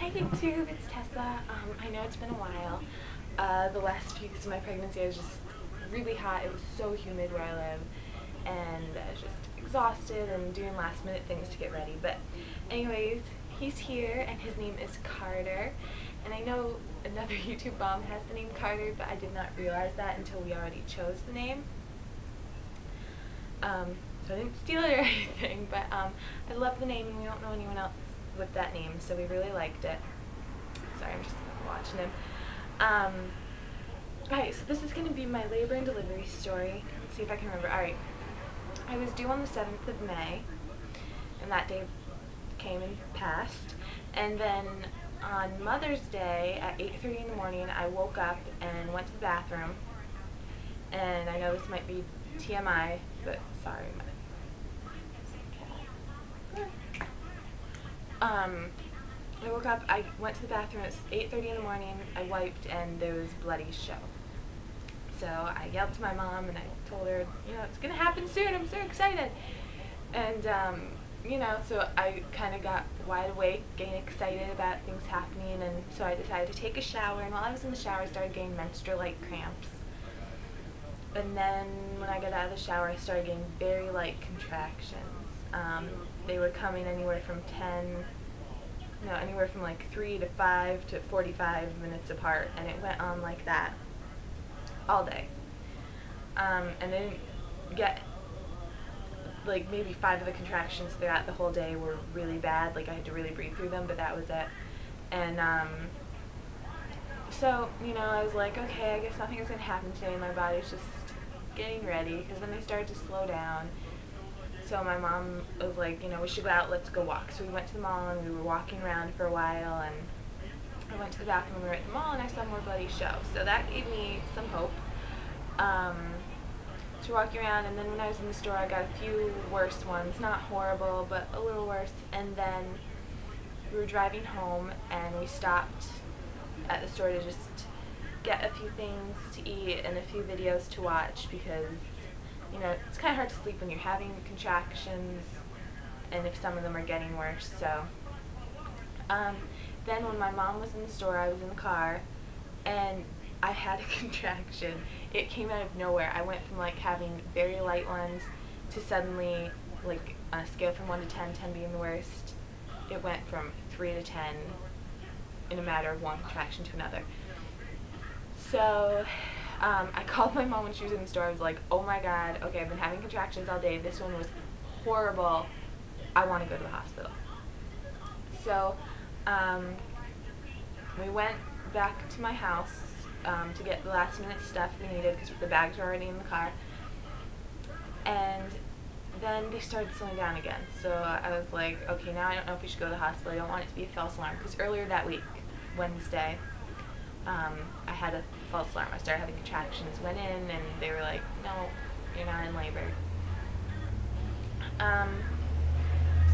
Hi YouTube, it's Tessa. I know it's been a while. The last few weeks of my pregnancy I was just really hot. It was so humid where I live and I was just exhausted and doing last minute things to get ready. But anyways, he's here and his name is Carter. And I know another YouTube mom has the name Carter, but I did not realize that until we already chose the name. So I didn't steal it or anything, but I love the name and we don't know anyone else with that name, so we really liked it. Sorry, I'm just watching him. Alright, so this is going to be my labor and delivery story. Let's see if I can remember. Alright, I was due on the 7th of May, and that day came and passed. And then on Mother's Day at 8:30 in the morning, I woke up and went to the bathroom. And I know this might be TMI, but sorry. I woke up, I went to the bathroom, it was 8:30 in the morning, I wiped, and there was bloody show. So I yelled to my mom and I told her, you know, it's gonna happen soon, I'm so excited. And, you know, so I kind of got wide awake, getting excited about things happening, and so I decided to take a shower, and while I was in the shower I started getting menstrual-like cramps. And then when I got out of the shower I started getting very light contractions. They were coming anywhere from anywhere from like 3 to 5 to 45 minutes apart, and it went on like that all day. And I didn't get, like, maybe 5 of the contractions throughout the whole day were really bad, like I had to really breathe through them, but that was it. And so, you know, I was like, okay, I guess nothing is going to happen today, my body's just getting ready, because then they started to slow down. So my mom was like, you know, we should go out, let's go walk. So we went to the mall and we were walking around for a while, and I went to the bathroom when we were at the mall and I saw more bloody show. So that gave me some hope. So we're walking around, and then when I was in the store I got a few worse ones, not horrible, but a little worse. And then we were driving home and we stopped at the store to just get a few things to eat and a few videos to watch, because you know, it's kind of hard to sleep when you're having contractions, and if some of them are getting worse. So then when my mom was in the store, I was in the car, and I had a contraction. It came out of nowhere. I went from like having very light ones to suddenly, like on a scale from 1 to 10, 10 being the worst, it went from 3 to 10 in a matter of one contraction to another. So I called my mom when she was in the store. I was like, oh my god, okay, I've been having contractions all day. This one was horrible. I want to go to the hospital. So we went back to my house to get the last minute stuff we needed, because the bags were already in the car. And then they started slowing down again. So I was like, okay, now I don't know if we should go to the hospital. I don't want it to be a false alarm, because earlier that week, Wednesday, I had a false alarm. I started having contractions, went in, and they were like, no, you're not in labor.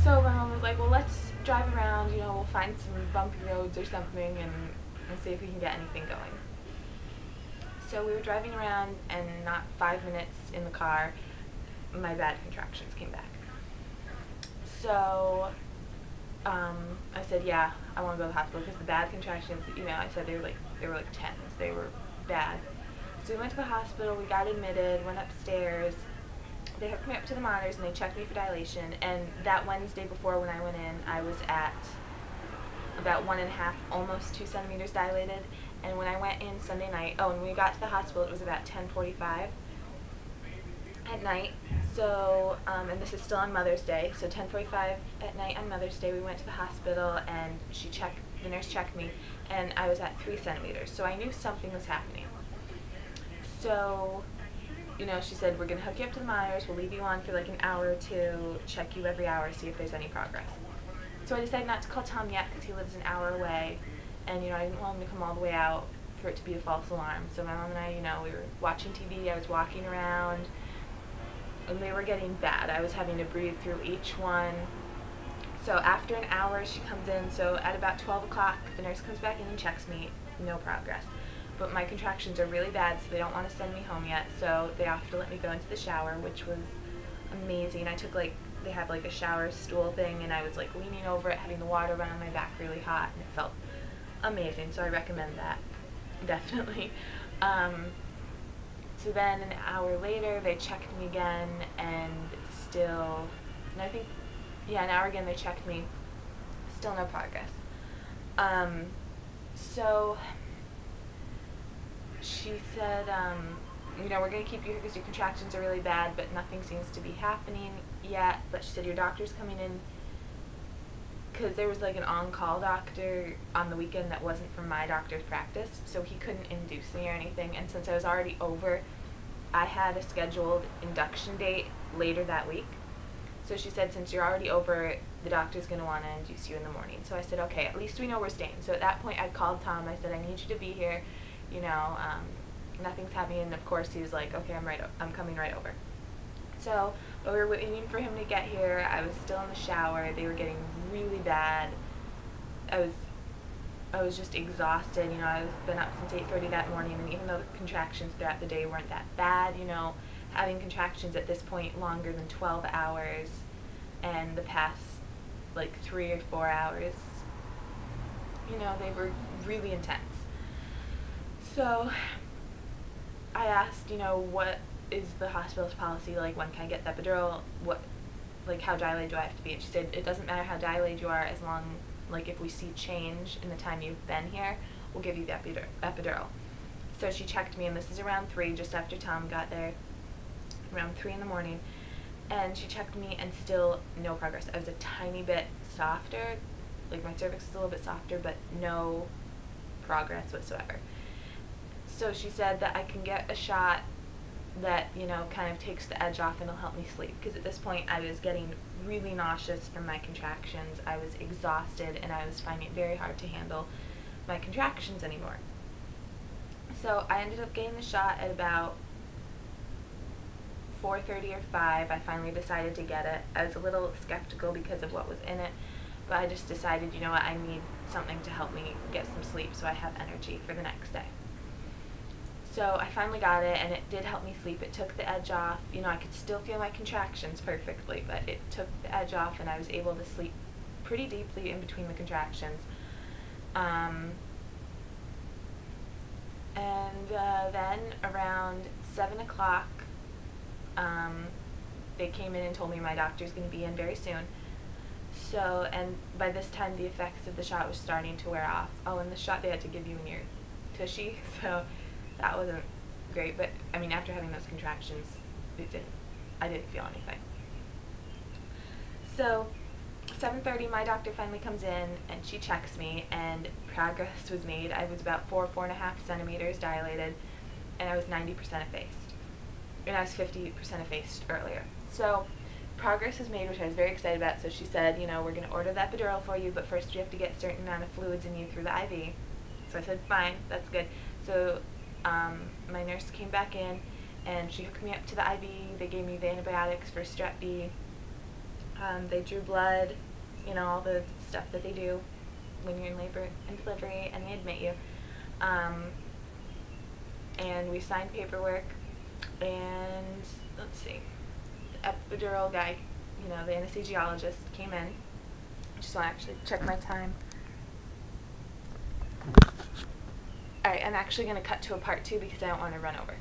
So my mom was like, well, let's drive around, you know, we'll find some bumpy roads or something, and see if we can get anything going. So we were driving around, and not 5 minutes in the car, my bad contractions came back. So I said, yeah, I want to go to the hospital, because the bad contractions, you know, I said they were like 10s. They were bad. So we went to the hospital, we got admitted, went upstairs. They hooked me up to the monitors and they checked me for dilation. And that Wednesday before, when I went in, I was at about 1.5, almost 2 centimeters dilated. And when I went in Sunday night, oh, and when we got to the hospital, it was about 10:45 at night. So, and this is still on Mother's Day, so 10:45 at night on Mother's Day, we went to the hospital, and the nurse checked me, and I was at 3 centimeters, so I knew something was happening. So, you know, she said, we're going to hook you up to the monitors, we'll leave you on for like an hour or two, check you every hour, see if there's any progress. So I decided not to call Tom yet, because he lives an hour away, and, you know, I didn't want him to come all the way out for it to be a false alarm. So my mom and I, you know, we were watching TV, I was walking around, and they were getting bad. I was having to breathe through each one. So after an hour, she comes in. So at about 12 o'clock, the nurse comes back in and checks me. No progress. But my contractions are really bad, so they don't want to send me home yet. So they offered to let me go into the shower, which was amazing. I took like they have like a shower stool thing, and I was like leaning over it, having the water run on my back really hot, and it felt amazing. So I recommend that, definitely. So then an hour later, they checked me again, and still, and I think, yeah, an hour again they checked me, still no progress. So she said, we're going to keep you here because your contractions are really bad, but nothing seems to be happening yet. But she said your doctor's coming in, because there was like an on-call doctor on the weekend that wasn't from my doctor's practice, so he couldn't induce me or anything. And since I was already over, I had a scheduled induction date later that week. So she said, since you're already over, the doctor's going to want to induce you in the morning. So I said, okay, at least we know we're staying. So at that point, I called Tom. I said, I need you to be here. Nothing's happening. And of course, he was like, okay, I'm coming right over. So, but we were waiting for him to get here. I was still in the shower. They were getting really bad. I was just exhausted. I've been up since 8:30 that morning, and even though the contractions throughout the day weren't that bad, having contractions at this point longer than 12 hours, and the past like 3 or 4 hours, they were really intense. So I asked, what is the hospital's policy, like when can I get the epidural, how dilated do I have to be? And she said, it doesn't matter how dilated you are, as long, if we see change in the time you've been here, we'll give you the epidural. So she checked me, and this is around 3, just after Tom got there, around 3 in the morning, and she checked me, and still no progress. I was a tiny bit softer, my cervix was a little bit softer, but no progress whatsoever. So she said that I can get a shot that, kind of takes the edge off and it'll help me sleep, because at this point I was getting really nauseous from my contractions. I was exhausted, and I was finding it very hard to handle my contractions anymore. So I ended up getting the shot at about 4:30 or 5. I finally decided to get it. I was a little skeptical because of what was in it, but I just decided, I need something to help me get some sleep so I have energy for the next day. So I finally got it, and it did help me sleep. It took the edge off. I could still feel my contractions perfectly, but it took the edge off, and I was able to sleep pretty deeply in between the contractions. Then around 7 o'clock, they came in and told me my doctor's going to be in very soon. So, and by this time the effects of the shot was starting to wear off. Oh, and the shot they had to give you in your tushy, so that wasn't great. But after having those contractions, I didn't feel anything. So 7:30, my doctor finally comes in, and she checks me, and progress was made. I was about 4.5 centimeters dilated, and I was 90% effaced, and I was 50% effaced earlier. So progress was made, which I was very excited about. So she said, we're going to order the epidural for you, but first you have to get a certain amount of fluids in you through the IV. So I said, fine, that's good. So my nurse came back in, and she hooked me up to the IV. They gave me the antibiotics for strep B. They drew blood, all the stuff that they do when you're in labor and delivery, and they admit you. And we signed paperwork, and let's see, the epidural guy, the anesthesiologist came in. I just want to actually check my time. Alright, I'm actually going to cut to a part 2 because I don't want to run over.